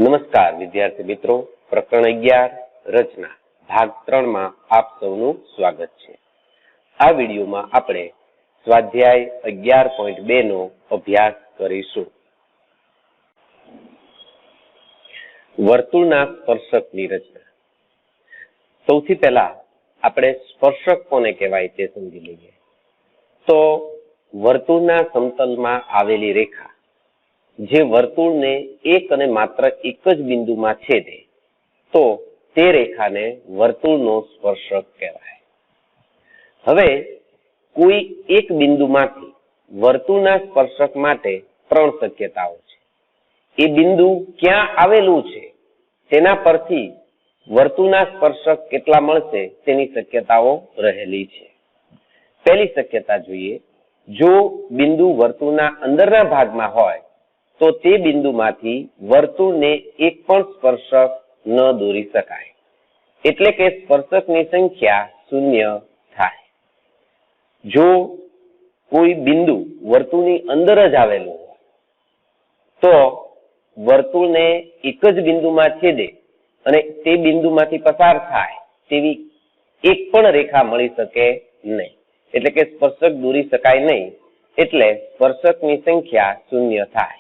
નમસ્કાર વિદ્યાર્થી મિત્રો, પ્રકરણ 11 રચના ભાગ 3 માં આપ સૌનું સ્વાગત છે। આ વિડીયોમાં આપણે સ્વાધ્યાય 11.2 નો અભ્યાસ કરીશું। વર્તુળના સ્પર્શકની રચના। સૌથી પહેલા આપણે સ્પર્શક કોને કહેવાય તે સમજી લઈએ। તો વર્તુળના સમતલમાં આવેલી રેખા જે વર્તુળને એક અને માત્ર એક જ બિંદુમાં છેદે તો તે રેખાને વર્તુળનો સ્પર્શક કહેવાય। હવે કોઈ એક બિંદુમાંથી વર્તુળના સ્પર્શક માટે ત્રણ શક્યતાઓ છે। એ બિંદુ ક્યાં આવેલું છે તેના પરથી વર્તુળના સ્પર્શક કેટલા મળશે તેની શક્યતાઓ રહેલી છે। પહેલી શક્યતા જોઈએ, જો બિંદુ વર્તુળના અંદરના ભાગમાં હોય તો તે બિંદુમાંથી વર્તુળને એક પણ સ્પર્શક ન દોરી શકાય, એટલે કે સ્પર્શકની સંખ્યા શૂન્ય થાય। જો કોઈ બિંદુ વર્તુળની અંદર જ આવેલું હોય તો વર્તુળને એક જ બિંદુમાં છેદે અને તે બિંદુમાંથી પસાર થાય તેવી એક પણ રેખા મળી શકે નહીં, એટલે કે સ્પર્શક દોરી શકાય નહીં, એટલે સ્પર્શકની સંખ્યા શૂન્ય થાય।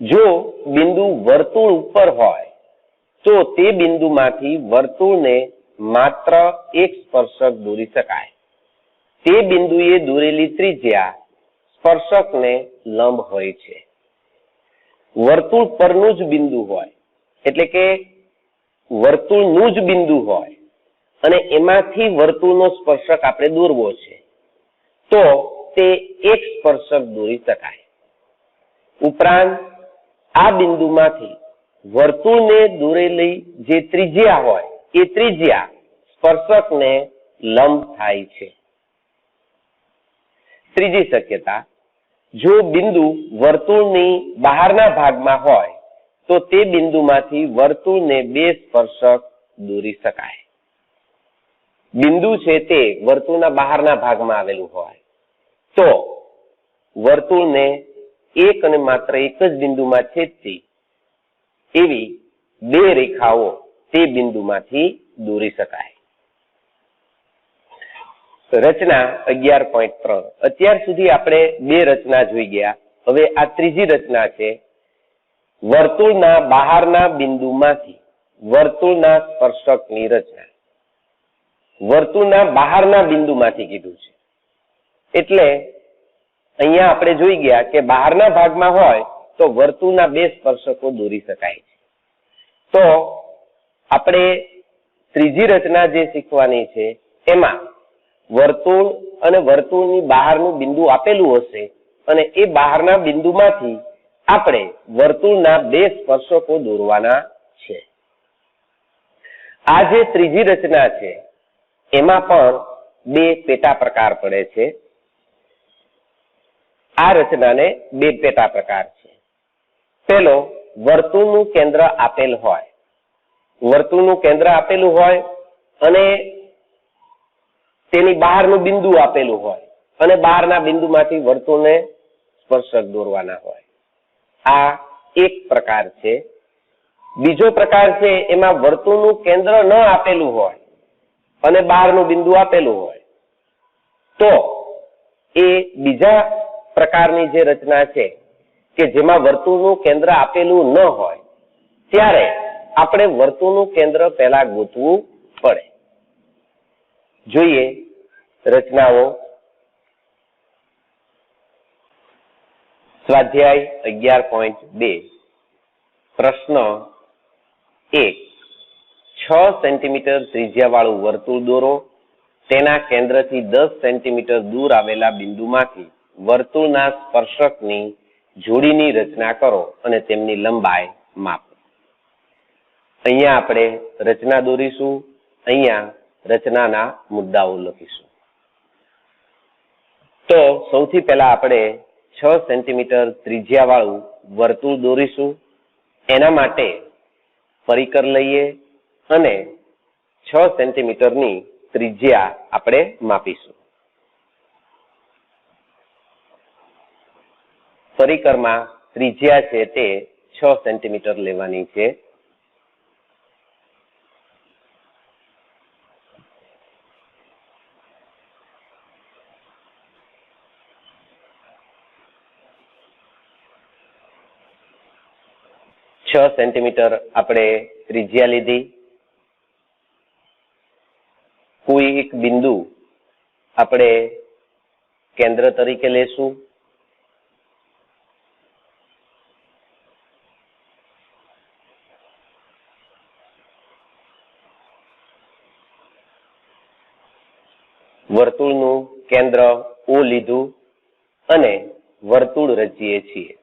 જો બિંદુ વર્તુળ ઉપર હોય તો તે બિંદુમાંથી વર્તુળને માત્ર એક સ્પર્શક દોરી શકાય। તે બિંદુએ દોરેલી ત્રિજ્યા સ્પર્શકને લંબ હોય છે। વર્તુળ પરનું જ બિંદુ હોય, એટલે કે વર્તુળનું જ બિંદુ હોય અને એમાંથી વર્તુળનો સ્પર્શક આપણે દોરવો છે તો તે એક સ્પર્શક દોરી શકાય। ઉપરાંત આ બિંદુમાંથી વર્તુળને દોરેલી જે ત્રિજ્યા હોય એ ત્રિજ્યા સ્પર્શકને લંબ થાય છે। ત્રીજી શક્યતા, જો બિંદુ વર્તુળની બહારના ભાગમાં હોય તો તે બિંદુમાંથી વર્તુળને બે સ્પર્શક દોરી શકાય। બિંદુ છે તે વર્તુળના બહારના ભાગમાં આવેલું હોય તો વર્તુળને એક અને માત્ર એક જ બિંદુમાં છેદતી એવી બે રેખાઓ તે બિંદુમાંથી દોરી શકાય। રચના 11.3। અત્યાર સુધી આપણે બે રચના જોઈ ગયા। હવે આ ત્રીજી રચના છે, વર્તુળના બહારના બિંદુમાંથી વર્તુળના સ્પર્શકની રચના। વર્તુળના બહારના બિંદુમાંથી કીધું છે, એટલે અહીંયા આપણે જોઈ ગયા કે બહારના ભાગમાં હોય તો વર્તુળના બે સ્પર્શકો દોરી શકાય છે। તો આપણે ત્રીજી રચના જે શીખવાની છે એમાં વર્તુળ અને વર્તુળની બહારનું બિંદુ આપેલું હશે અને એ બહારના બિંદુમાંથી આપણે વર્તુળના બે સ્પર્શકો દોરવાના છે। આ જે ત્રીજી રચના છે એમાં પણ બે પેટા પ્રકાર પડે છે। આ રચનાને બે પેટા પ્રકાર છે। પહેલો, વર્તુળનું કેન્દ્ર આપેલ હોય, વર્તુળનું કેન્દ્ર આપેલું હોય અને તેની બહારનું બિંદુ આપેલું હોય અને બહારના બિંદુમાંથી વર્તુળને સ્પર્શક દોરવાના હોય, આ એક પ્રકાર છે। બીજો પ્રકાર છે, એમાં વર્તુળનું કેન્દ્ર ન આપેલું હોય અને બહારનું બિંદુ આપેલું હોય તો એ બીજા પ્રકારની જે રચના છે કે જેમાં વર્તુળનું કેન્દ્ર આપેલું ન હોય ત્યારે આપણે વર્તુળનું કેન્દ્ર પહેલા ગોતવું પડે। જોઈએ રચનાઓ। સ્વાધ્યાય 11.2 પ્રશ્ન 1, 6 સેન્ટીમીટર ત્રિજ્યાવાળું વર્તુળ દોરો। તેના કેન્દ્રથી 10 સેન્ટીમીટર દૂર આવેલા બિંદુમાંથી વર્તુળના સ્પર્શકની જોડીની રચના કરો અને તેમની લંબાઈ માપો। અહીંયા આપણે રચના દોરીશું, અહીંયા રચનાના મુદ્દાઓ લખીશું। તો સૌથી પહેલા આપણે 6 સેન્ટીમીટર ત્રિજ્યાવાળું વર્તુળ દોરીશું। એના માટે પરિકર લઈએ અને 6 સેન્ટીમીટરની ત્રિજ્યા આપણે માપીશું। પરિકરમાં ત્રિજ્યા છે તે 6 સેન્ટીમીટર લેવાની છે. સેન્ટીમીટર આપણે ત્રિજ્યા લીધી. કોઈ એક બિંદુ આપણે કેન્દ્ર તરીકે લેશું. વર્તુળનું કેન્દ્ર O લીધું અને વર્તુળ રચીએ છીએ.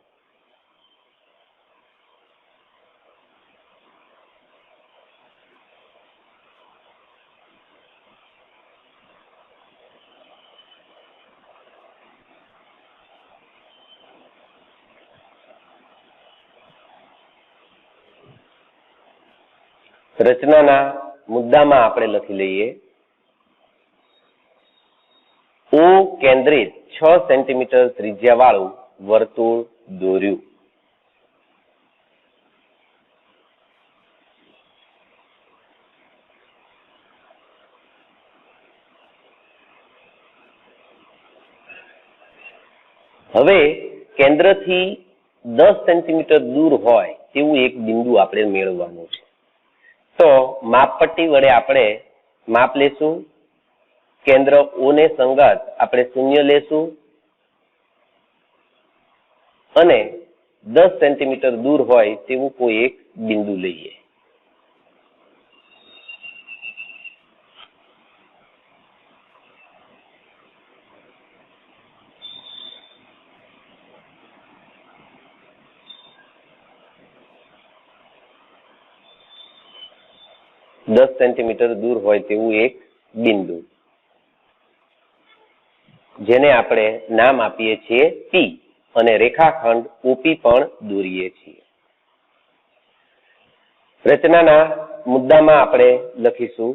રચનાના મુદ્દામાં આપણે લખી લઈએ, O કેન્દ્રિત 6 સેન્ટીમીટર ત્રિજ્યા વાળું વર્તુળ દોર્યું. હવે કેન્દ્રથી 10 સેન્ટીમીટર દૂર હોય તેવું એક બિંદુ આપણે મેળવવાનું છે. તો માપપટ્ટી વડે આપણે માપ લેશું. કેન્દ્ર O ને સંગત આપણે 0 લેશું અને 10 સેન્ટીમીટર દૂર હોય તેવું કોઈ એક બિંદુ લઈએ. દસ સેન્ટીમીટર દૂર હોય તેવું એક બિંદુ, જેને આપણે નામ આપીએ છીએ P અને રેખાખંડ OP પણ દોરીએ છીએ. રચનાના મુદ્દામાં આપણે લખીશું,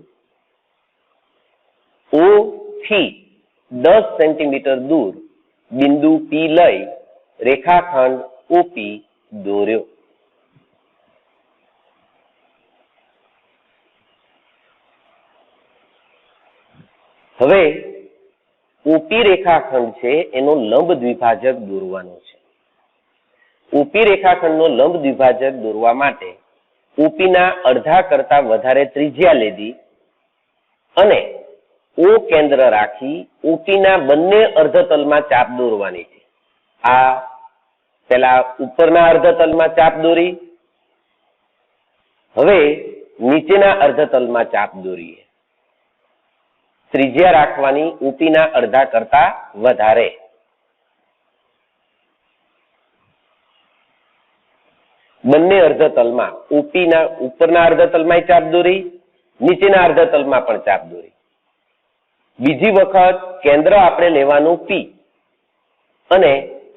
O થી 10 સેન્ટીમીટર દૂર બિંદુ P લઈ રેખાખંડ OP દોર્યો. હવે OP રેખાખંડ છે એનો લંબ દ્વિભાજક દોરવાનો છે. OP રેખાખંડનો લંબ દ્વિભાજક દોરવા માટે OP ના અડધા કરતા વધારે ત્રિજ્યા લીધી અને O કેન્દ્ર રાખી OP ના બંને અર્ધતલમાં ચાપ દોરવાની છે. આ પેલા ઉપરના અર્ધતલમાં ચાપ દોરી, હવે નીચેના અર્ધતલમાં ચાપ દોરીએ. ત્રિજ્યા રાખવાની OP ના અડધા કરતા વધારે. બંને અર્ધતલમાં OP ના ઉપરના અર્ધતલમાં ચાપ દોરી, નીચેના અર્ધતલમાં પણ ચાપ દોરી. બીજી વખત કેન્દ્ર આપણે લેવાનું P અને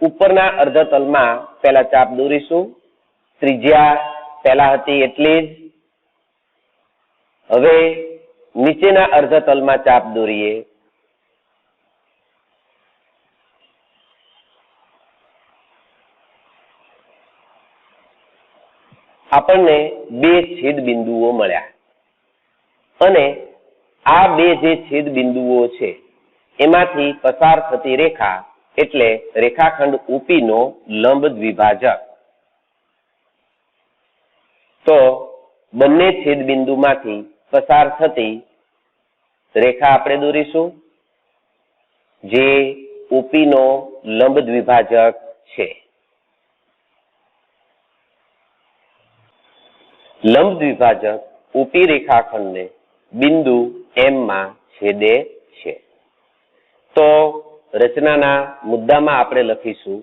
ઉપરના અર્ધતલમાં પહેલા ચાપ દોરીશું. ત્રિજ્યા પહેલા હતી એટલી જ. હવે નીચેના અર્ધતલમાં ચાપ દોરીએ. આપણને બે છેદ બિંદુઓ મળ્યા અને આ બે જે છેદ બિંદુઓ છે એમાંથી પસાર થતી રેખા એટલે રેખાખંડ OP નો લંબ દ્વિભાજક. તો બંને છેદ બિંદુમાંથી પસાર થતી રેખા આપણે દોરીશું જે OP નો લંબ દ્વિભાજક છે. લંબ દ્વિભાજક OP રેખાખંડને બિંદુ M માં છેદે છે. તો રચનાના મુદ્દામાં આપણે લખીશું,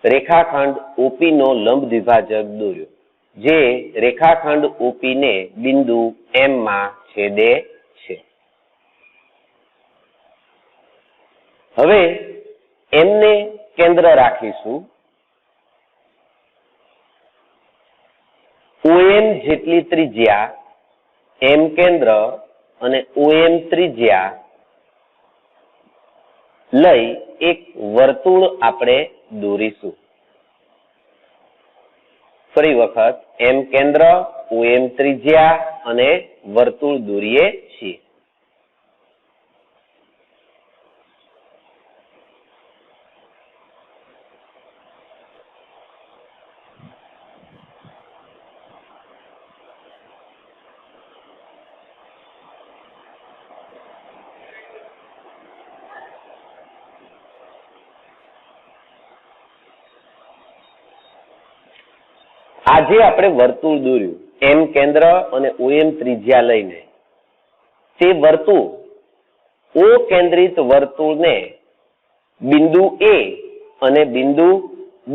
રેખાખંડ OP નો લંબ દ્વિભાજક દોર્યો જે રેખાખંડ OP ને બિંદુ M માં છેદે છે. હવે M ને કેન્દ્ર રાખીશું. OM જેટલી ત્રિજ્યા M કેન્દ્ર અને OM ત્રિજ્યા લઈ એક વર્તુળ આપણે દોરીશું. ફરી વખત એમ કેન્દ્ર, ઓ એમ ત્રિજ્યા અને વર્તુળ દોરીએ છીએ. આજે આપણે વર્તુળ દોર્યું એમ કેન્દ્ર અને ઓ એમ ત્રિજ્યા લઈને. તે વર્તુળ ઓ કેન્દ્રિત વર્તુળને બિંદુ એ અને બિંદુ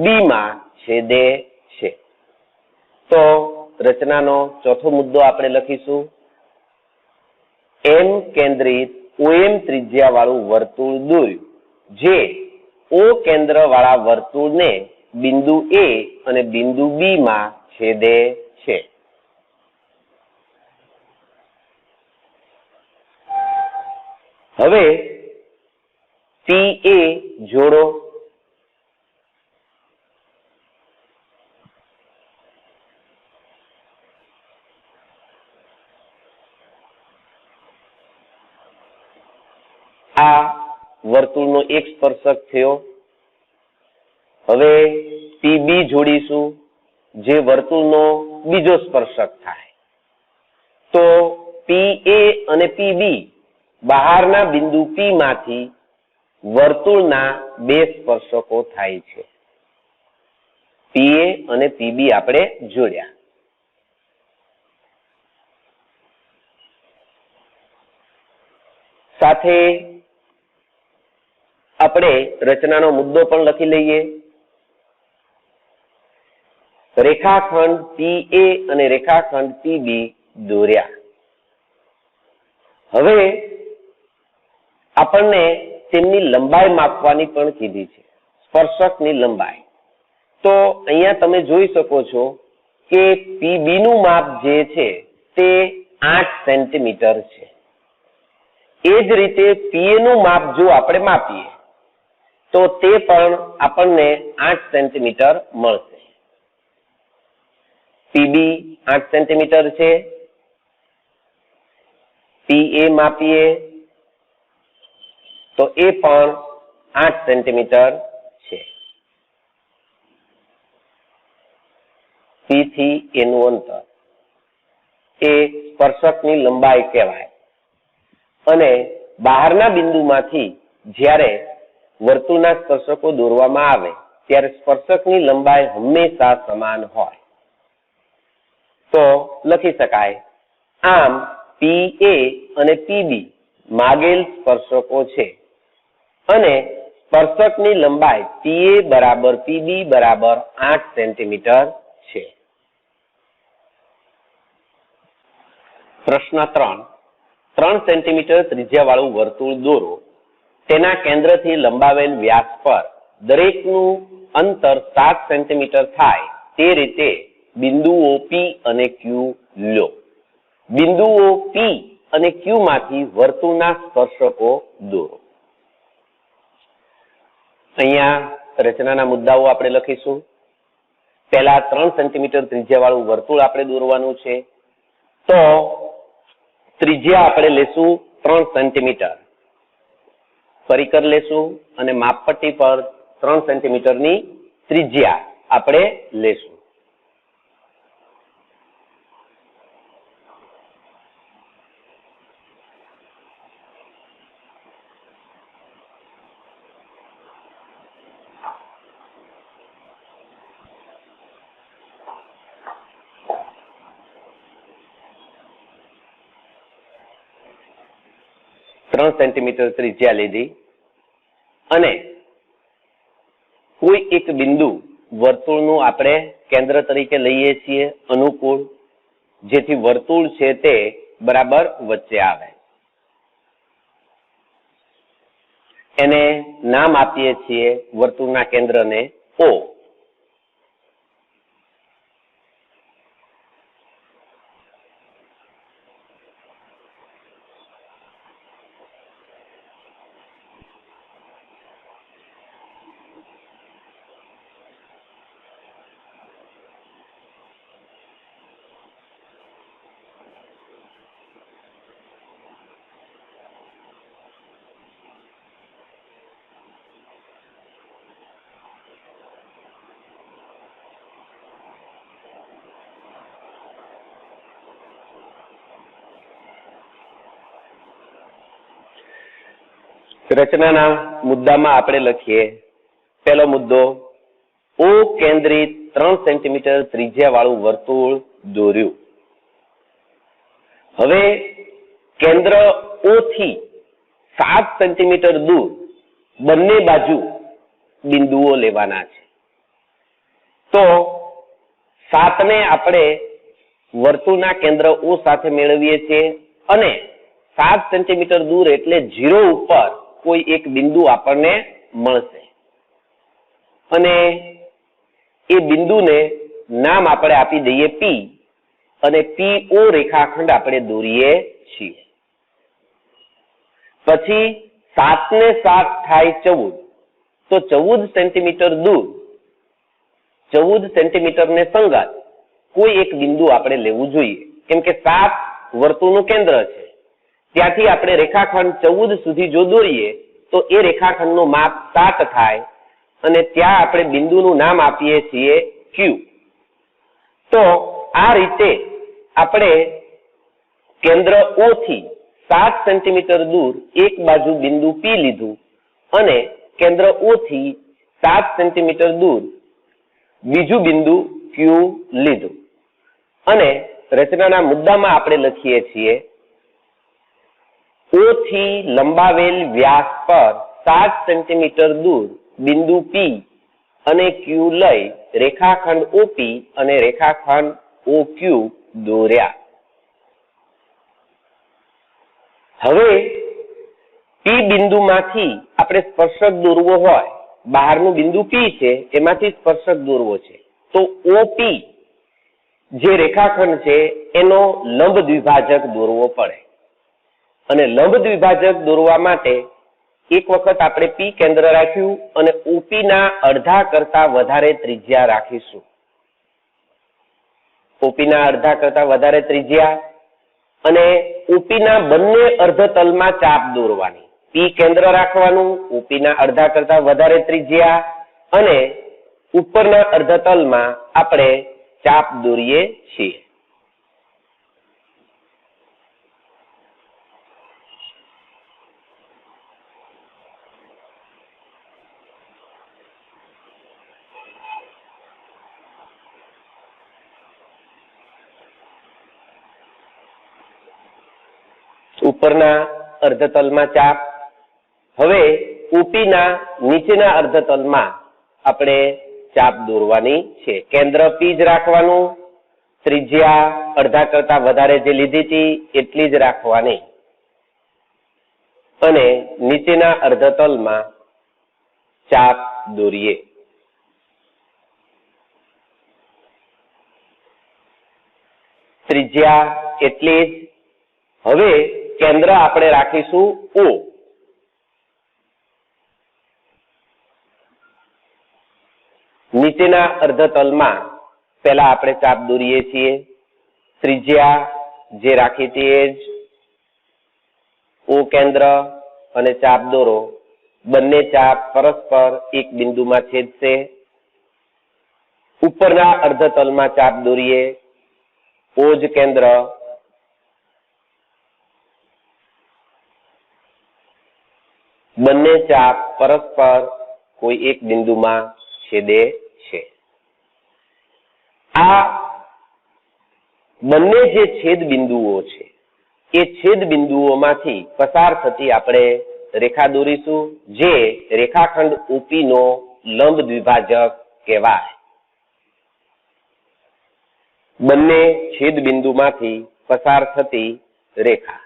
બી માં છેદે છે. તો રચનાનો ચોથો મુદ્દો આપણે લખીશું. એમ કેન્દ્રિત ઓ એમ ત્રિજ્યા વાળું વર્તુળ દોર્યું જે ઓ કેન્દ્ર વાળા વર્તુળને બિંદુ એ અને બિંદુ બી માં છેદે છે. હવે પી એ જોડો. આ વર્તુળનો એક સ્પર્શક થયો. હવે પીબી જોડીશું જે વર્તુળનો બીજો સ્પર્શક થાય. તો પી એ અને પીબી બહારના બિંદુ પી માંથી વર્તુળના બે સ્પર્શકો થાય છે. પી એ અને પીબી આપણે જોડ્યા. સાથે આપણે રચનાનો મુદ્દો પણ લખી લઈએ. રેખાખંડ પી એ અને રેખાખંડ પીબી દોર્યા. હવે આપણને તેમની લંબાઈ માપવાની પણ કીધી છે, સ્પર્શકની લંબાઈ. તો અહીંયા તમે જોઈ શકો છો કે પીબી નું માપ જે છે તે 8 સેન્ટીમીટર છે. એ જ રીતે પીએ નું માપ જો આપણે માપીએ તો તે પણ આપણને 8 સેન્ટીમીટર મળશે. પીબી 8 સેન્ટીમીટર છે. પીએ માપીએ તો એ પણ 8 સેન્ટીમીટર છે. પી થી એનું અંતર એ સ્પર્શકની લંબાઈ કહેવાય. અને બહારના બિંદુમાંથી જ્યારે વર્તુળના સ્પર્શકો દોરવામાં આવે ત્યારે સ્પર્શકની લંબાઈ હંમેશા સમાન હોય. તો લખી શકાય. આમ પી એ અને પીબી માગેલ સ્પર્શકો છે અને સ્પર્શકની લંબાઈ પીએ બરાબર પીબી બરાબર 8 સેન્ટીમીટર છે. પ્રશ્ન 3 સેન્ટીમીટર ત્રિજ્યા વાળું વર્તુળ દોરો. તેના કેન્દ્રથી લંબાવેલ વ્યાસ પર દરેકનું અંતર 7 સેન્ટીમીટર થાય તે રીતે બિંદુઓ પી અને ક્યુ લો. બિંદુઓ પી અને ક્યુ માંથી વર્તુળના સ્પર્શકો દોરો. અહીંયા રચનાના મુદ્દાઓ આપણે લખીશું. પહેલા 3 સેન્ટીમીટર ત્રિજ્યા વાળું વર્તુળ આપણે દોરવાનું છે. તો ત્રિજ્યા આપણે લેશું 3 સેન્ટીમીટર. પરિકર લેશું અને માપપટ્ટી પર 3 સેન્ટીમીટરની ત્રિજ્યા આપણે લેશું. સેન્ટીમીટર ત્રિજ્યા લીધી અને કોઈ એક બિંદુ વર્તુળનું આપણે કેન્દ્ર તરીકે લઈએ છીએ અનુકૂળ, જેથી વર્તુળ છે તે બરાબર વચ્ચે આવે. એને નામ આપીએ છીએ વર્તુળના કેન્દ્રને ઓ. રચનાના મુદ્દામાં આપણે લખીએ, પહેલો મુદ્દો, ઓ કેન્દ્રિત 3 સેન્ટીમીટર ત્રિજ્યા વાળું વર્તુળ દોર્યું. હવે કેન્દ્ર ઓ થી 7 સેન્ટીમીટર દૂર બંને બાજુ બિંદુઓ લેવાના છે. તો 7 ને આપણે વર્તુળના કેન્દ્ર ઓ સાથે મેળવીએ છીએ અને 7 સેન્ટીમીટર દૂર એટલે 0 ઉપર કોઈ એક બિંદુ આપણને મળશે અને એ બિંદુને નામ આપણે આપી દઈએ પી અને PO રેખાખંડ આપણે દોરીએ છીએ. પછી 7 ને 7 થાય 14, તો 14 સેન્ટીમીટર દૂર 14 સેન્ટીમીટર ને સંગાત કોઈ એક બિંદુ આપણે લેવું જોઈએ, કેમ કે 7 વર્તુળનું કેન્દ્ર છે. ત્યાંથી આપણે રેખાખંડ 14 સુધી જો દોરીએ તો એ રેખાખંડનું માપ 7 થાય અને ત્યાં આપણે બિંદુનું નામ આપીએ છીએ Q. તો આ રીતે આપણે કેન્દ્ર O થી 7 સેન્ટીમીટર દૂર એક બાજુ બિંદુ P લીધું અને કેન્દ્ર O થી 7 સેન્ટીમીટર દૂર બીજું બિંદુ Q લીધું અને રચનાના મુદ્દામાં આપણે લખીએ છીએ, O થી લંબાવેલ વ્યાસ પર 7 સેન્ટીમીટર દૂર બિંદુ P અને Q લઈ રેખાખંડ OP અને રેખાખંડ OQ દોર્યા. હવે P બિંદુમાંથી આપણે સ્પર્શક દોરવો હોય, બહારનું બિંદુ P છે એમાંથી સ્પર્શક દોરવો છે, તો OP જે રેખાખંડ છે એનો લંબ દ્વિભાજક દોરવો પડે અને લંબ દ્વિભાજક દોરવા માટે એક વખત આપણે P કેન્દ્ર રાખ્યું અને OP ના અડધા કરતા વધારે ત્રિજ્યા રાખીશું. OP ના અડધા કરતા વધારે ત્રિજ્યા અને OP ના બંને અર્ધતલમાં ચાપ દોરવાની. P કેન્દ્ર રાખવાનું, OP ના અડધા કરતા વધારે ત્રિજ્યા અને ઉપરના અર્ધતલમાં આપણે ચાપ દોરીએ છીએ. ઉપરના અર્ધતલમાં ચાપ. હવે OP ના નીચેના અર્ધતલમાં આપણે ચાપ દોરવાની છે. કેન્દ્ર P જ રાખવાનું, ત્રિજ્યા અડધા કરતા વધારે જે લીધી હતી એટલી જ રાખવાની અને નીચેના અર્ધતલમાં ચાપ દોરીએ. ત્રિજ્યા એટલી જ. હવે કેન્દ્ર આપણે રાખીશું O. નીચેના અર્ધતલમાં પહેલા આપણે ચાપ દોરીએ છીએ. ત્રિજ્યા જે રાખી તે જ. O કેન્દ્ર અને ચાપ દોરો. બંને ચાપ પરસ્પર એક બિંદુમાં છેદશે. ઉપરના અર્ધતલમાં ચાપ દોરીએ. O જ કેન્દ્ર. બંને ચાપ પરસ્પર કોઈ એક બિંદુમાં છેદે છે. આ બંને જે છેદ બિંદુઓ છે એ છેદ બિંદુઓમાંથી પસાર થતી આપણે રેખા દોરીશું, જે રેખાખંડ OP નો લંબ દ્વિભાજક કહેવાય. બંને છેદ બિંદુમાંથી પસાર થતી રેખા.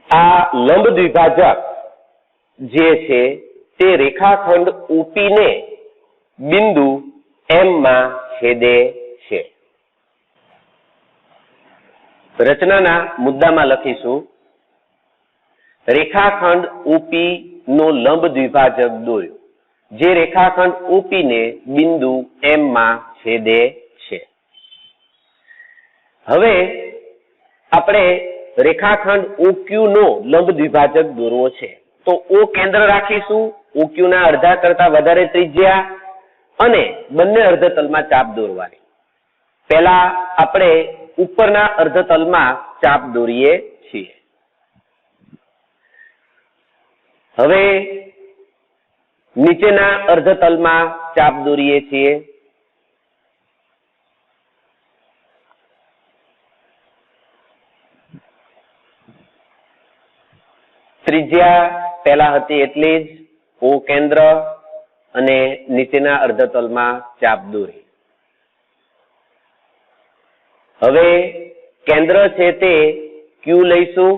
આ લંબ દ્વિભાજક જે છે તે રેખાખંડ OP ને બિંદુ M માં છેદે છે. રચનાના મુદ્દામાં લખીશું, રેખાખંડ OP નો લંબ દ્વિભાજક દોર્યો, જે રેખાખંડ OP ને બિંદુ M માં છેદે છે. હવે આપણે રેખાખંડ OQ નો લંબ દ્વિભાજક દોરવો છે તો O કેન્દ્ર રાખીશું, OQ ના અડધા કરતા વધારે ત્રિજ્યા અને બંને અર્ધતલમાં ચાપ દોરવાની. પહેલા આપણે ઉપરના અર્ધતલમાં ચાપ દોરીએ છીએ. હવે નીચેના અર્ધતલમાં ચાપ દોરીએ છીએ. ત્રિજ્યા પહેલા હતી એટલી જ O કેન્દ્ર અને નીચેના અર્ધતલમાં ચાપ દોરી. હવે કેન્દ્ર છે તે Q લઈશું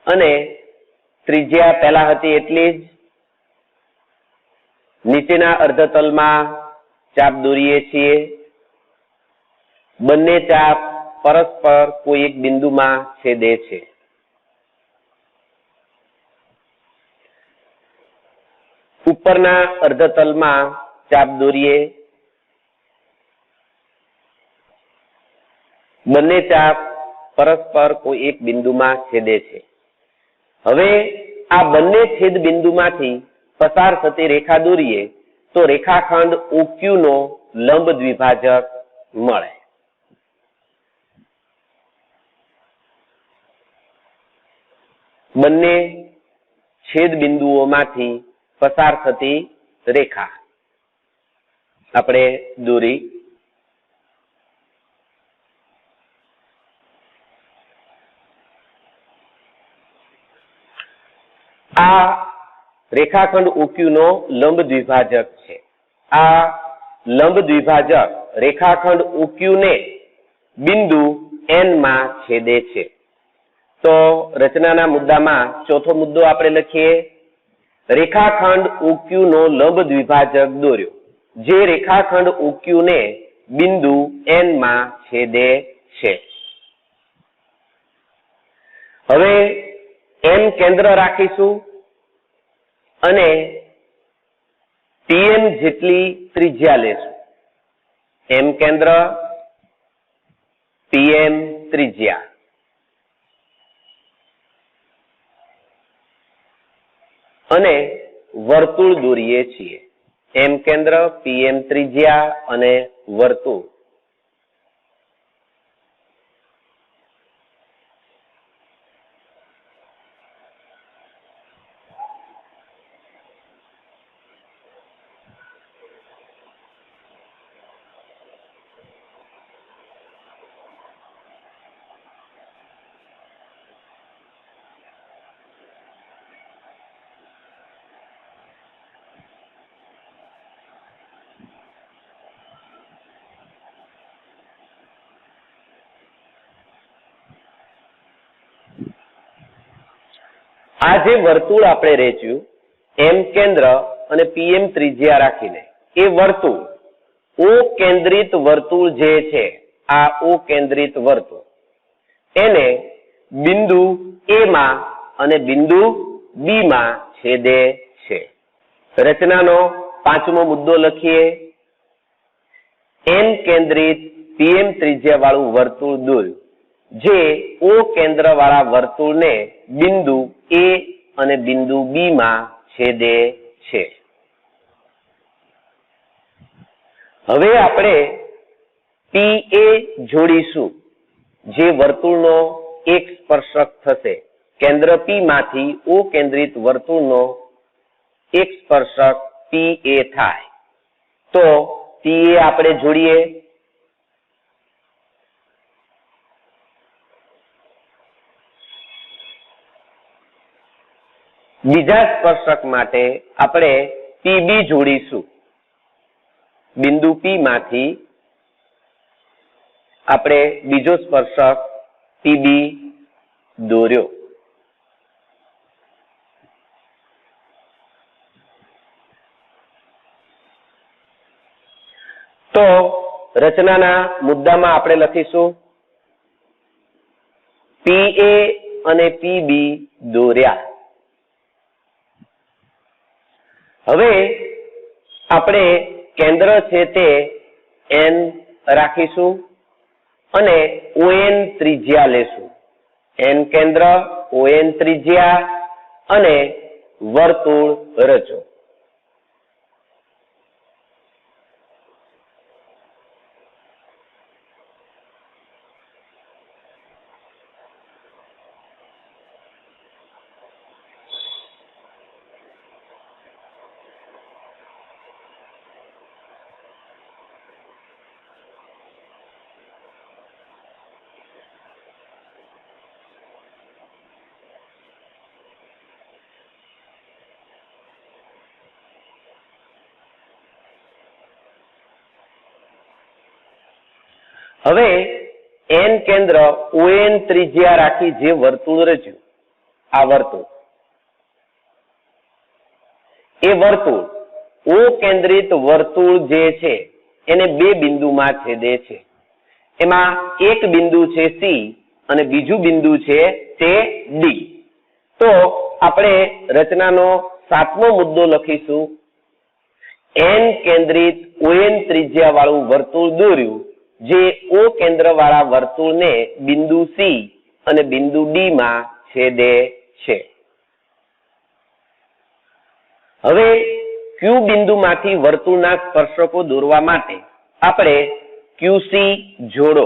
અને ત્રિજ્યા પહેલા હતી એટલી જ નીચેના અર્ધતલમાં ચાપ દોરીએ છીએ. બંને ચાપ પરસ્પર કોઈ એક બિંદુમાં છેદે છે. ઉપરના અર્ધતલમાં ચાપ દોરીએ. બંને ચાપ પરસ્પર કોઈ એક બિંદુમાં છેદે છે. હવે આ બંને છેદ બિંદુમાંથી પસાર થતી રેખા દોરીએ તો રેખાખંડ OQ નો લંબ દ્વિભાજક મળે. બંને છેદ બિંદુઓમાંથી પસાર થતી રેખા આપણે દોરી. આ રેખાખંડ OQ નો લંબ દ્વિભાજક છે. આ લંબ દ્વિભાજક રેખાખંડ OQ ને બિંદુ N માં છેદે છે. તો રચનાના મુદ્દામાં ચોથો મુદ્દો આપણે લખીએ. રેખાખંડ OQ નો લંબ દ્વિભાજક દોર્યો જે રેખાખંડ OQ ને બિંદુ N માં છેદે છે. હવે M કેન્દ્ર રાખીશું અને PM જેટલી ત્રિજ્યા લેશું. M કેન્દ્ર, PM ત્રિજ્યા. અને વર્તુળ દોરીએ છીએ. M કેન્દ્ર, PM ત્રિજ્યા અને વર્તુળ. આ જે વર્તુળ આપણે રેચ્યું M કેન્દ્ર અને PM ત્રિજ્યા રાખીને એ વર્તુળ O કેન્દ્રિત વર્તુળ જે છે, આ O કેન્દ્રિત વર્તુળ એને બિંદુ A માં અને બિંદુ B માં છેદે છે. રચનાનો પાંચમો મુદ્દો લખીએ. M કેન્દ્રિત PM ત્રિજ્યા વાળું વર્તુળ દોર્યું જે O કેન્દ્ર વાળા વર્તુળને બિંદુ A અને બિંદુ B માં છેદે છે. હવે આપણે PA જોડીશું જે વર્તુળનો એક સ્પર્શક થશે. કેન્દ્ર P માંથી O કેન્દ્રિત વર્તુળનો એક સ્પર્શક PA થાય. તો PA આપણે જોડીએ. બીજા સ્પર્શક માટે આપણે PB જોડીશું. બિંદુ P માંથી આપણે બીજો સ્પર્શક PB દોર્યો. તો રચનાના મુદ્દામાં આપણે લખીશું PA અને PB દોર્યા. હવે આપણે કેન્દ્ર છે તે N રાખીશું અને ON ત્રિજ્યા લેશું. N કેન્દ્ર, ON ત્રિજ્યા અને વર્તુળ રચો. હવે N કેન્દ્ર ON ત્રિજ્યા રાખી જે વર્તુળ રચ્યું, આ વર્તુળ, એ વર્તુળ O કેન્દ્રિત વર્તુળ જે છે એને બે બિંદુમાં છેદે છે. એમાં એક બિંદુ છે C અને બીજું બિંદુ છે તે D. તો આપણે રચનાનો 7મો મુદ્દો લખીશું. N કેન્દ્રિત ON ત્રિજ્યા વાળું વર્તુળ દોર્યું જે O કેન્દ્ર વાળા વર્તુળને બિંદુ C અને બિંદુ D માં છેદે છે. હવે Q બિંદુમાંથી વર્તુળના સ્પર્શકો દોરવા માટે આપણે QC જોડો.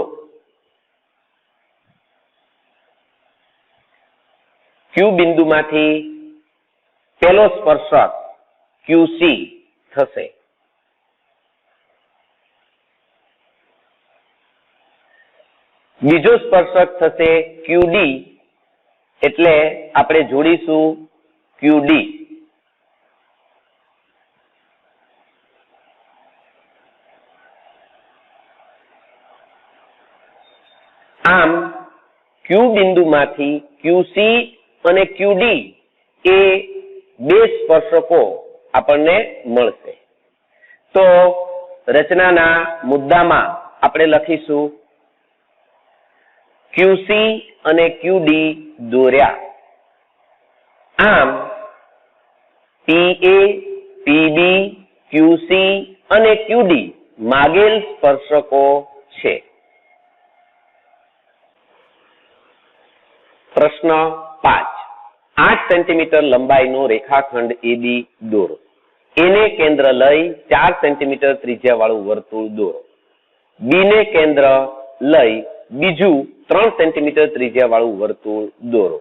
Q બિંદુમાંથી પહેલો સ્પર્શક QC થશે. બીજો સ્પર્શક થશે QD, એટલે આપણે જોડીશું QD. આમ Q બિંદુમાંથી QC અને QD એ બે સ્પર્શકો આપણને મળશે. તો રચનાના મુદ્દામાં આપણે લખીશું QC અને QD દોર્યા. આમ PA, PB, QC અને QD માગેલ સ્પર્શકો છે. પ્રશ્ન 5. 8 સેન્ટીમીટર લંબાઈનો રેખાખંડ AB દોરો. એને કેન્દ્ર લઈ 4 સેન્ટીમીટર ત્રિજ્યા વાળું વર્તુળ દોરો. B ને કેન્દ્ર લઈ બીજું 3 સેન્ટીમીટર ત્રિજ્યા વાળું વર્તુળ દોરો.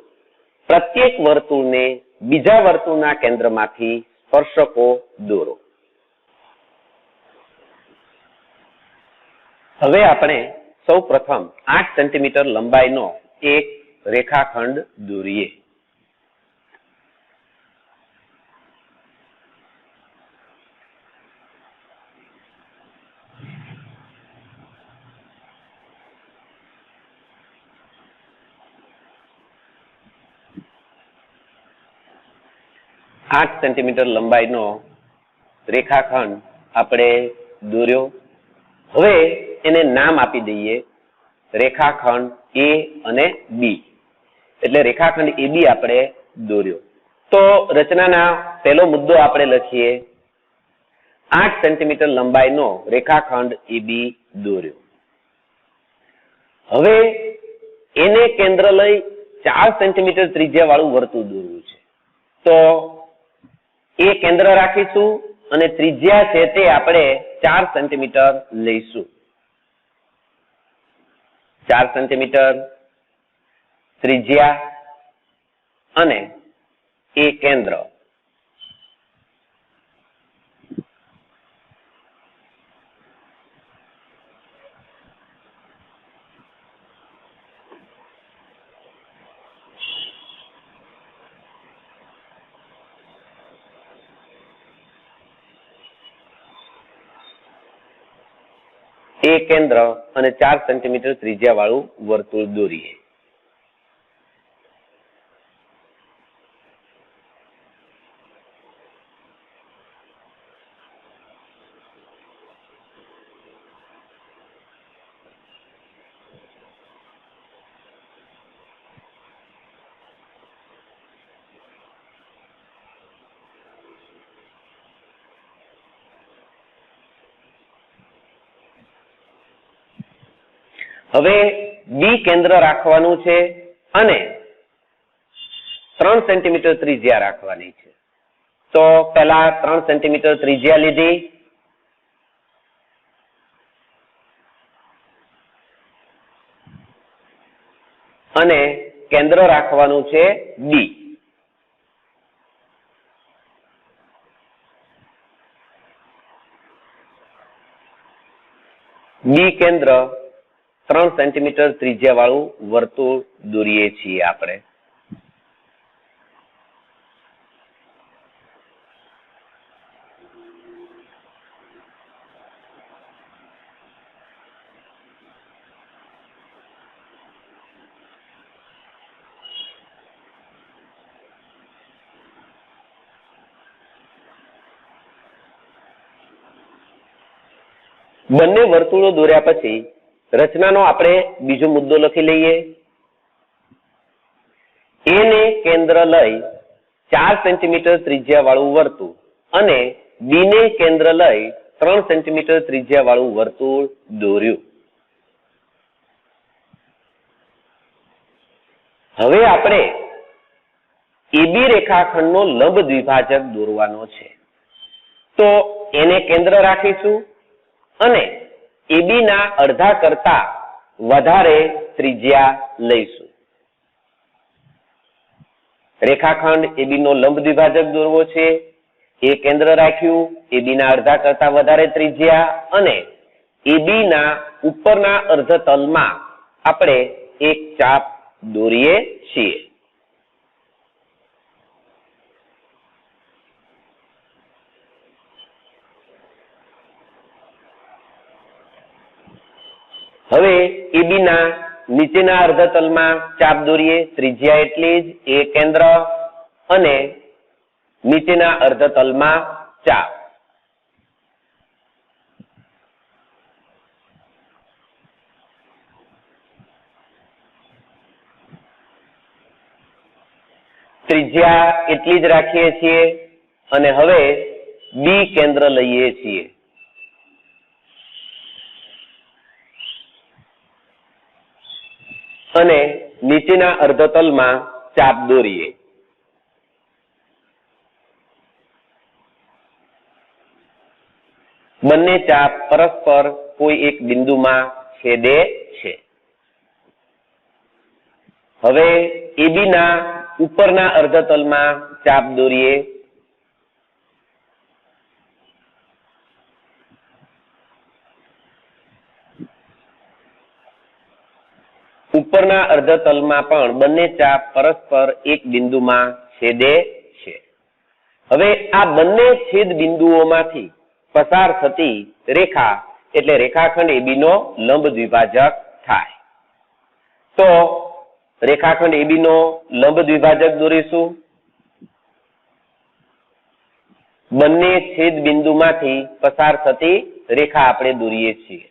પ્રત્યેક વર્તુળને બીજા વર્તુળના કેન્દ્રમાંથી સ્પર્શકો દોરો. હવે આપણે સૌ પ્રથમ 8 સેન્ટીમીટર લંબાઈનો એક રેખાખંડ દોરીએ. આઠ સેન્ટીમીટર લંબાઈનો રેખાખંડ આપણે દોર્યો. હવે એને નામ આપી દઈએ રેખાખંડ A અને B. એટલે રેખાખંડ AB આપણે દોર્યો. તો રચનાના પહેલો મુદ્દો આપણે લખીએ 8 સેન્ટીમીટર લંબાઈનો રેખાખંડ AB દોર્યો. હવે એને કેન્દ્ર લઈ 4 સેન્ટીમીટર ત્રિજ્યા વાળું વર્તુળ દોરવું છે. તો એ કેન્દ્ર રાખીશું અને ત્રિજ્યા છે તે આપણે 4 સેન્ટીમીટર લઈશું. 4 સેન્ટીમીટર ત્રિજ્યા અને એ કેન્દ્ર. એ કેન્દ્ર અને 4 સેન્ટીમીટર ત્રિજ્યા વાળું વર્તુળ દોરીએ. હવે બી કેન્દ્ર રાખવાનું છે અને 3 સેન્ટીમીટર ત્રિજ્યા રાખવાની છે. તો પહેલા 3 સેન્ટીમીટર ત્રિજ્યા લીધી, અને કેન્દ્ર રાખવાનું છે બી. બી કેન્દ્ર 3 સેન્ટીમીટર ત્રિજ્યા વાળું વર્તુળ દોરીએ છીએ આપણે. બંને વર્તુળો દોર્યા પછી રચનાનો આપણે બીજો મુદ્દો લખી લઈએ. એ ને કેન્દ્ર લઈ 4 સેન્ટીમીટર ત્રિજ્યા વાળું વર્તુળ અને બી ને કેન્દ્ર લઈ 3 સેન્ટીમીટર ત્રિજ્યા વાળું વર્તુળ દોર્યું. હવે આપણે એબી રેખાખંડનો લંબ દ્વિભાજક દોરવાનો છે. તો એને કેન્દ્ર રાખીશું અને એબી ના અડધા કરતા વધારે ત્રિજ્યા લઈશું. રેખાખંડ એબી નો લંબ દ્વિભાજક દોરવો છે. એ કેન્દ્ર રાખ્યું, એબી ના અડધા કરતા વધારે ત્રિજ્યા, અને એબી ના ઉપરના અર્ધતલમાં આપણે એક ચાપ દોરીએ છીએ. હવે એબી ના નીચેના અર્ધતલમાં ચાપ દોરીએ, ત્રિજ્યા એટલી જ, એ કેન્દ્ર, અને નીચેના અર્ધતલમાં ચાપ. ત્રિજ્યા એટલી જ રાખીએ છીએ અને હવે બી કેન્દ્ર લઈએ છીએ. અને નીચેના અર્ધતલમાં ચાપ દોરીએ. બંને ચાપ પરસ્પર કોઈ એક બિંદુમાં છેદે છે. હવે એબી ના ઉપરના અર્ધતલમાં ચાપ દોરીએ. ઉપરના અર્ધતલમાં પણ બંને ચાપ પરસ્પર એક બિંદુમાં છેદે છે. હવે આ બંને છેદ બિંદુઓમાંથી પસાર થતી રેખા એટલે રેખાખંડ એબી નો લંબ દ્વિભાજક થાય. તો રેખાખંડ એબી નો લંબ દ્વિભાજક દોરીશું. બંને છેદ બિંદુમાંથી પસાર થતી રેખા આપણે દોરીએ છીએ.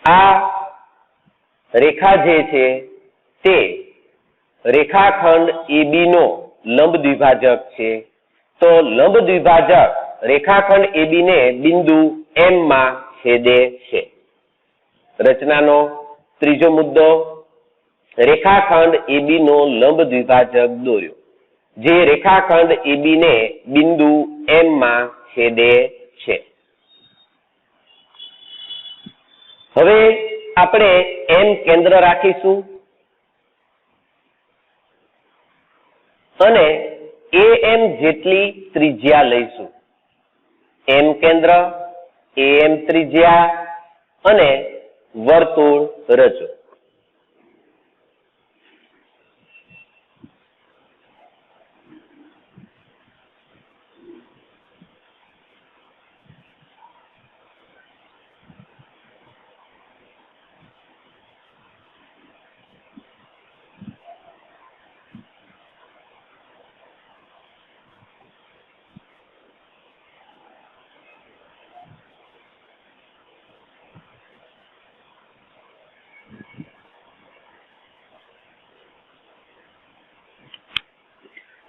આ રેખા જે છે તે રેખાખંડ એબી નો લંબ દ્વિભાજક છે. તો લંબ દ્વિભાજક રેખાખંડ એબી ને બિંદુ એમ માં છેદે છે. રચનાનો ત્રીજો મુદ્દો, રેખાખંડ એબી નો લંબ દ્વિભાજક દોર્યો, જે રેખાખંડ એબી ને બિંદુ એમ માં છેદે છે. હવે આપણે એમ કેન્દ્ર રાખીશું અને એમ જેટલી ત્રિજ્યા લઈશું. એમ કેન્દ્ર, એમ ત્રિજ્યા અને વર્તુળ રચો.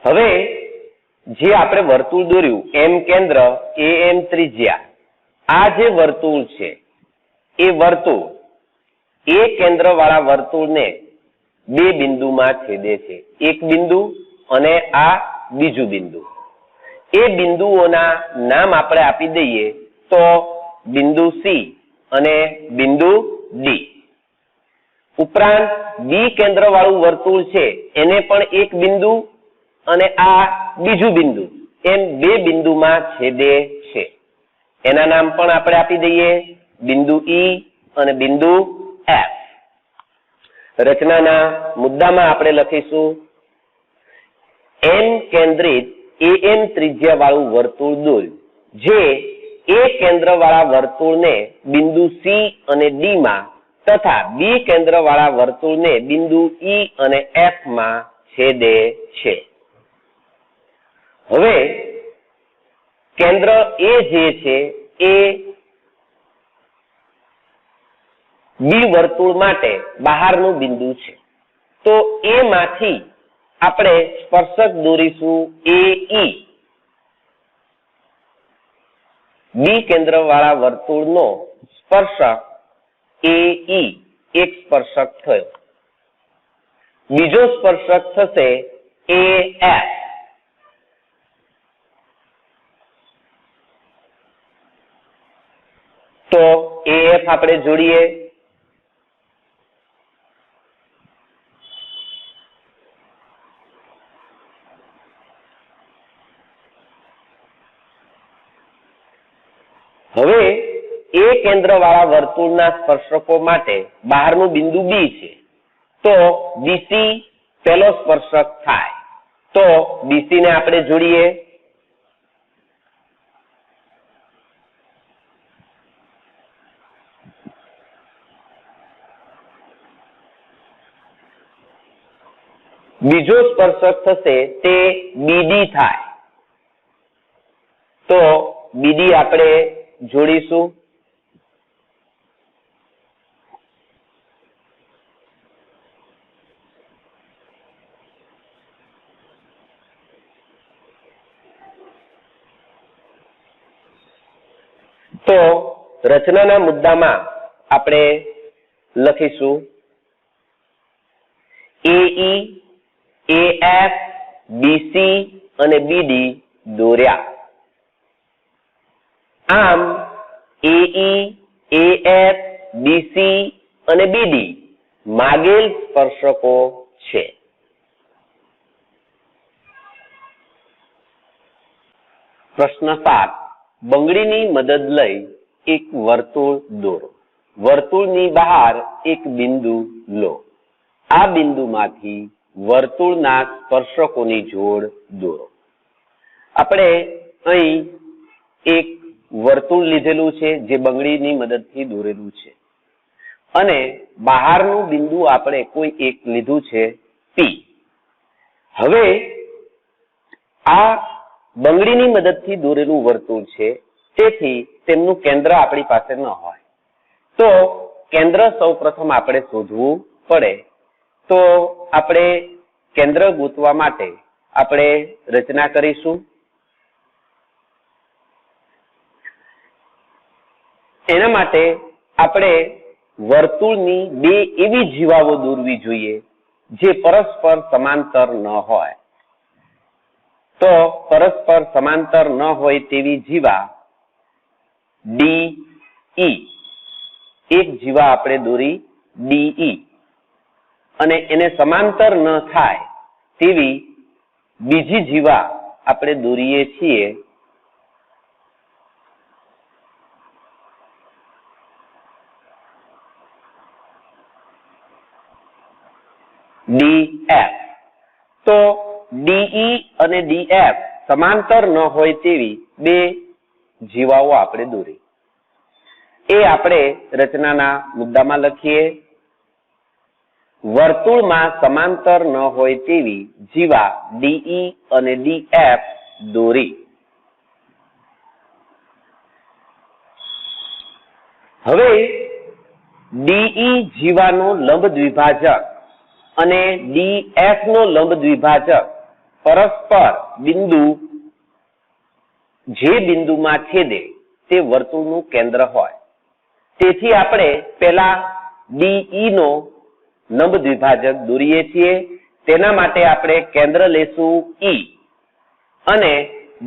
હવે જે આપણે વર્તુળ દોર્યું એમ કેન્દ્ર એમ ત્રિજ્યા, આ જે વર્તુળ છે એ વર્તુળ એ કેન્દ્ર વાળા વર્તુળને બે બિંદુમાં છેદે છે, એક બિંદુ અને આ બીજું બિંદુ. એ બિંદુઓના નામ આપણે આપી દઈએ તો બિંદુ સી અને બિંદુ ડી. ઉપરાંત બી કેન્દ્ર વાળું વર્તુળ છે એને પણ એક બિંદુ અને આ બીજું બિંદુ એમ બે બિંદુમાં છેદે છે. એના નામ પણ આપણે આપી દઈએ બિંદુ ઈ અને બિંદુ એફ. રચનાના મુદ્દામાં આપણે લખીશું એમ કેન્દ્રિત એમ ત્રિજ્યા વાળું વર્તુળ દોર્યું, જે એ કેન્દ્ર વાળા વર્તુળને બિંદુ સી અને ડી માં તથા બી કેન્દ્ર વાળા વર્તુળને બિંદુ ઈ અને એફ માં છેદે છે. હવે કેન્દ્ર એ જે છે એ બી વર્તુળ માટે બહારનું બિંદુ છે, તો એ માંથી આપણે સ્પર્શક દોરીશું એ ઈ. બી કેન્દ્ર વાળા વર્તુળનો સ્પર્શક એ ઈ એક સ્પર્શક થયો. બીજો સ્પર્શક થશે એ એફ. તો એ એફ આપણે જોડીએ. હવે એ કેન્દ્ર વાળા વર્તુળના સ્પર્શકો માટે બહારનું બિંદુ બી છે, તો બીસી પહેલો સ્પર્શક થાય. તો બીસી ને આપણે જોડીએ. બીજો સ્પર્શક થશે તે બીડી થાય. તો બીડી આપણે જોડીશું. તો રચનાના મુદ્દામાં આપણે લખીશું એઈ, એએફ, બીસી અને બીડી દોર્યા. આમ એઈ, એએફ, બીસી અને બીડી માગેલ સ્પર્શકો છે. પ્રશ્ન 7. બંગડીની મદદ લઈ એક વર્તુળ દોરો. વર્તુળની બહાર એક બિંદુ લો. આ બિંદુમાંથી વર્તુળના સ્પર્શકોની જોડ દોરો. આપણે અહીં એક વર્તુળ લીધેલું છે જે બંગડીની મદદથી દોરેલું છે અને બહારનું બિંદુ આપણે કોઈ એક લીધું છે પી. હવે આ બંગડીની મદદથી દોરેલું વર્તુળ છે, તેથી તેમનું કેન્દ્ર આપણી પાસે ન હોય, તો કેન્દ્ર સૌપ્રથમ આપણે શોધવું પડે. તો આપણે કેન્દ્ર ગોતવા માટે આપણે રચના કરીશું. એના માટે આપણે વર્તુળની બે એવી જીવાઓ દોરવી જોઈએ જે પરસ્પર સમાંતર ન હોય. તો પરસ્પર સમાંતર ન હોય તેવી જીવા ડીઈ, એક જીવા આપણે દોરી ડીઈ, અને એને સમાંતર ન થાય તેવી બીજી જીવા આપણે દોરીએ છીએ ડીએફ. તો ડીઈ અને ડીએફ સમાંતર ન હોય તેવી બે જીવાઓ આપણે દોરી. એ આપણે રચનાના મુદ્દામાં લખીએ. વર્તુળમાં સમાંતર ન હોય તેવી જીવા ડીઈ અને ડીએફ દોરી. હવે ડીઈ જીવાનો લંબ દ્વિભાજક અને ડીએફ નો લંબ દ્વિભાજક પરસ્પર બિંદુ જે બિંદુમાં છેદે તે વર્તુળનું કેન્દ્ર હોય. તેથી આપણે પહેલા DE નો લંબ દ્વિભાજક દોરીએ છીએ. તેના માટે આપણે કેન્દ્ર લેશું E અને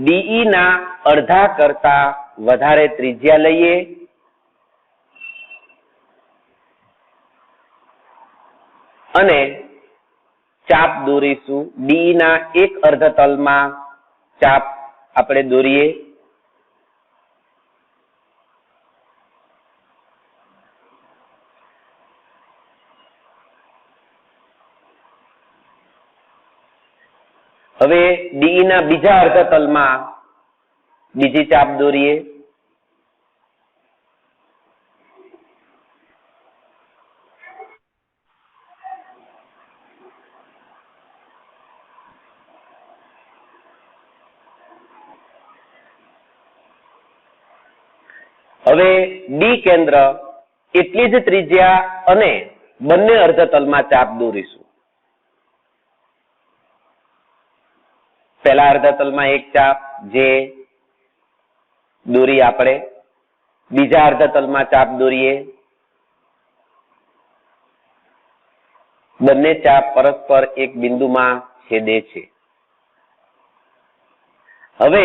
DE ના અડધા કરતા વધારે ત્રિજ્યા લઈએ અને ચાપ દોરીશું. DE ના એક અર્ધતલમાં ચાપ આપણે દોરીએ. હવે DE ના બીજા અર્ધતલમાં બીજી ચાપ દોરીએ. હવે ડી કેન્દ્ર એટલી જ ત્રિજ્યા અને બંને અર્ધતલમાં ચાપ દોરીશું. પહેલા અર્ધતલમાં એક ચાપ જે દોરી આપણે, બીજા અર્ધતલમાં ચાપ દોરીએ. બંને ચાપ પરસ્પર એક બિંદુમાં છેદે છે. હવે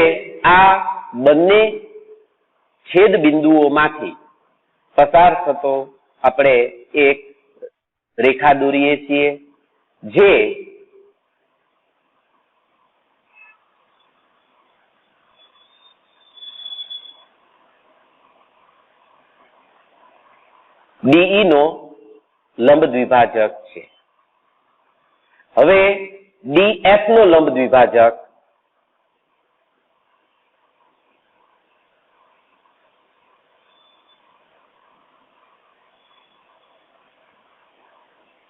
આ બંને છેદ બિંદુઓમાંથી પસાર થતો આપણે એક રેખા દોરીએ છીએ જે DE નો લંબ દ્વિભાજક છે. હવે DF નો લંબ દ્વિભાજક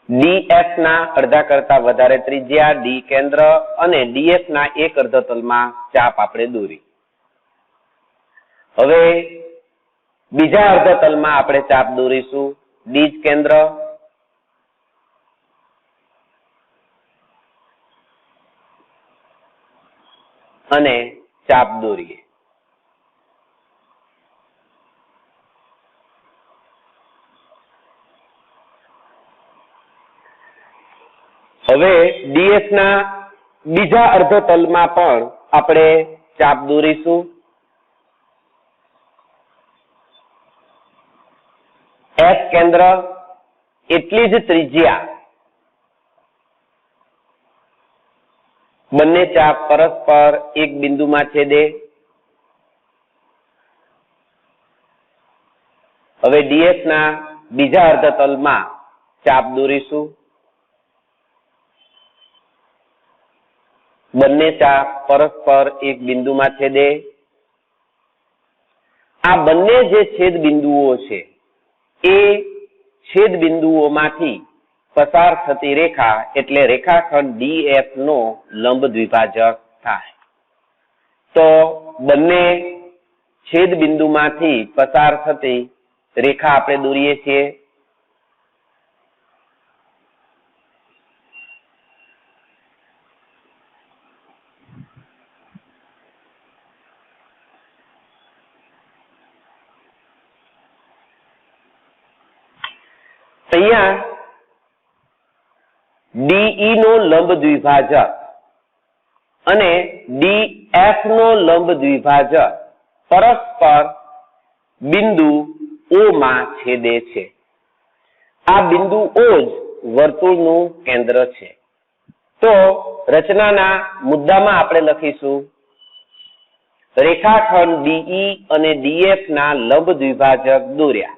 DF ના અડધા કરતા વધારે ત્રિજ્યા, D કેન્દ્ર અને DF ના એક અર્ધતલમાં ચાપ આપણે દોરી. હવે બીજા અર્ધતલમાં આપણે ચાપ દોરીશું, D કેન્દ્ર અને ચાપ દોરીએ. હવે DF ના બીજા અર્ધતલમાં પણ આપણે ચાપ દોરીશું. F કેન્દ્ર એટલી જ ત્રિજ્યા, બંને ચાપ પરસ્પર એક બિંદુમાં છેદે. હવે DF ના બીજા અર્ધતલમાં ચાપ દોરીશું. બંને ચાપ પરસ્પર એક બિંદુમાં છેદે. આ બંને જે છેદ બિંદુઓ છે એ છેદ બિંદુઓમાંથી પસાર થતી રેખા એટલે રેખાખંડ DF નો લંબ દ્વિભાજક થાય. તો બંને છેદ બિંદુમાંથી પસાર થતી રેખા આપણે દોરીએ છીએ. અહીંયા DE નો લંબ દ્વિભાજક અને DF નો લંબ દ્વિભાજક પરસ્પર બિંદુ O માં છેદે છે. આ બિંદુ O જ વર્તુળનું કેન્દ્ર છે. તો રચનાના મુદ્દામાં આપણે લખીશું રેખાખંડ DE અને DF ના લંબ દ્વિભાજક દોર્યા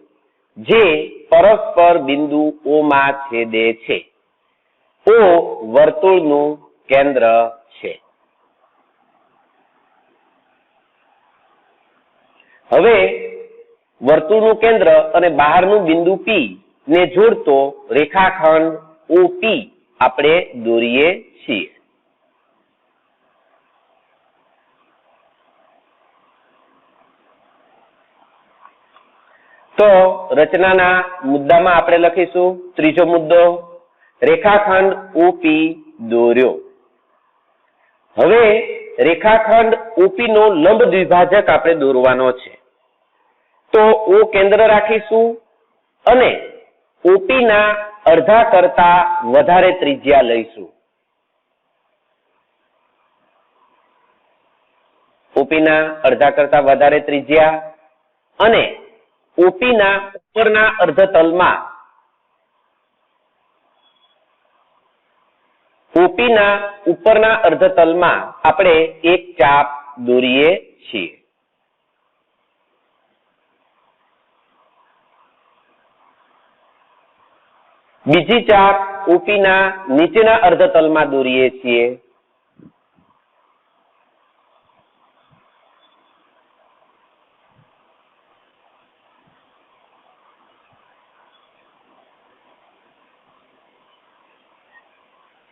જે પરસ્પર બિંદુ O માં છેદે છે. O વર્તુળનું કેન્દ્ર છે. હવે વર્તુળનું કેન્દ્ર અને બહારનું બિંદુ P ને જોડતો રેખાખંડ OP આપણે દોરીએ છીએ. તો રચનાના મુદ્દામાં આપણે લખીશું ત્રીજો મુદ્દો રેખાખંડ OP દોર્યો. હવે રેખાખંડ OP નો લંબ દ્વિભાજક આપણે દોરવાનો છે. તો O કેન્દ્ર રાખીશું અને OP ના અડધા કરતા વધારે ત્રિજ્યા લઈશું. OP ના અડધા કરતા વધારે ત્રિજ્યા અને OP ના ઉપરના અર્ધતલમાં OP ના ઉપરના અર્ધતલમાં આપણે એક ચાપ દોરીએ છીએ. બીજી ચાપ OP ના નીચેના અર્ધતલમાં દોરીએ છીએ.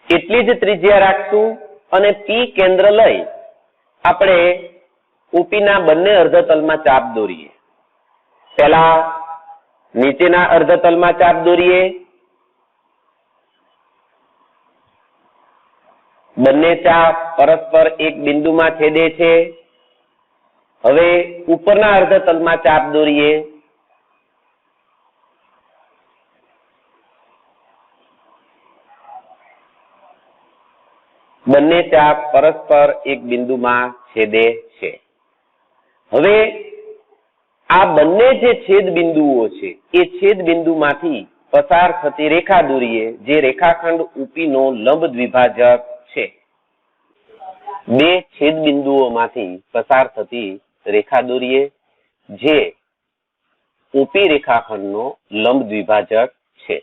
એટલી જ ત્રિજ્યા રાખશું અને P કેન્દ્ર લઈ આપણે OP ના બંને અર્ધતલમાં ચાપ દોરીએ. પહેલા નીચેના અર્ધતલમાં ચાપ દોરીએ. બંને ચાપ પરસ્પર એક બિંદુમાં છેદે છે. હવે ઉપરના અર્ધતલમાં ચાપ દોરીએ. બંને ચાપ પરસ્પર એક બિંદુમાં છેદે છે. હવે આ બંને જે છેદ બિંદુઓ છે એ છેદ બિંદુમાંથી પસાર થતી રેખા દોરીએ, જે રેખાખંડ OP નો લંબ દ્વિભાજક છે. બે છેદ બિંદુઓમાંથી પસાર થતી રેખા દોરીએ, જે OP રેખાખંડનો લંબ દ્વિભાજક છે.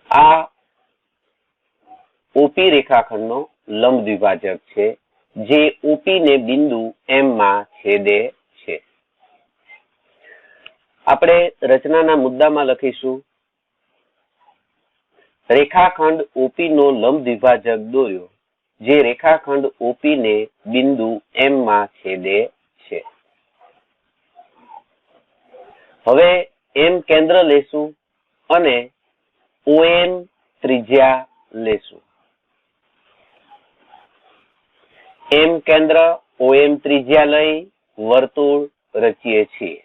આ OP રેખાખંડનો લંબ દ્વિભાજક છે, જે OP ને બિંદુ M માં છેદે છે. આપણે રચનાના મુદ્દામાં લખીશું, રેખાખંડ OP નો લંબ દ્વિભાજક દોર્યો, જે રેખાખંડ OP ને બિંદુ M માં છેદે છે. હવે M કેન્દ્ર લેશું અને OM ત્રિજ્યા લેશું. M કેન્દ્ર OM ત્રિજ્યા લઈ વર્તુળ રચીએ છીએ.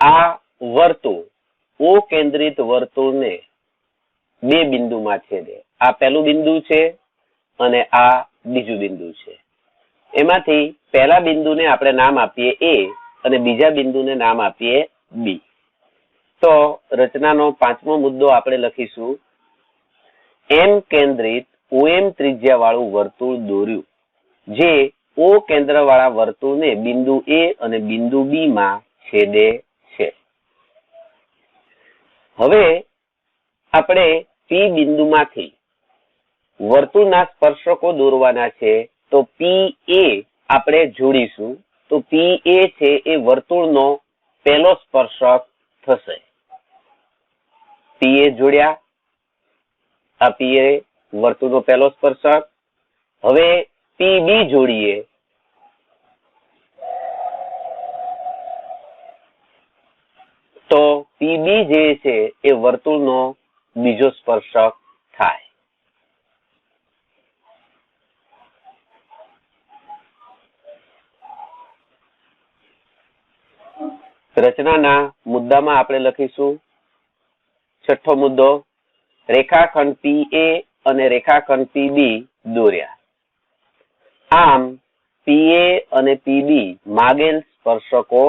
આ વર્તુળ O કેન્દ્રિત વર્તુળને બે બિંદુમાં છેદે. આ પહેલું બિંદુ છે અને આ બીજું બિંદુ છે. એમાંથી પહેલા બિંદુને આપણે નામ આપીએ A અને બીજા બિંદુને નામ આપીએ B. તો રચનાનો પાંચમો મુદ્દો આપણે લખીશું, M કેન્દ્રિત OM ત્રિજ્યા વાળું વર્તુળ દોર્યું, જે O કેન્દ્ર વાળા વર્તુળને બિંદુ A અને બિંદુ B માં છેદે છે. હવે આપણે P બિંદુમાંથી વર્તુળના સ્પર્શકો દોરવાના છે. તો PA આપણે જોડીશું. તો PA છે એ વર્તુળનો પહેલો સ્પર્શક થશે. PA જોડ્યા. આ PA વર્તુળનો પહેલો સ્પર્શક. હવે PB જોડીએ. તો PB જે છે એ વર્તુળનો બીજો સ્પર્શક થાય. રચનાના મુદ્દામાં આપણે લખીશું, છઠ્ઠો મુદ્દો, રેખાખંડ PA અને રેખાખંડ PB દોર્યા. આમ PA અને PB માગેલ સ્પર્શકો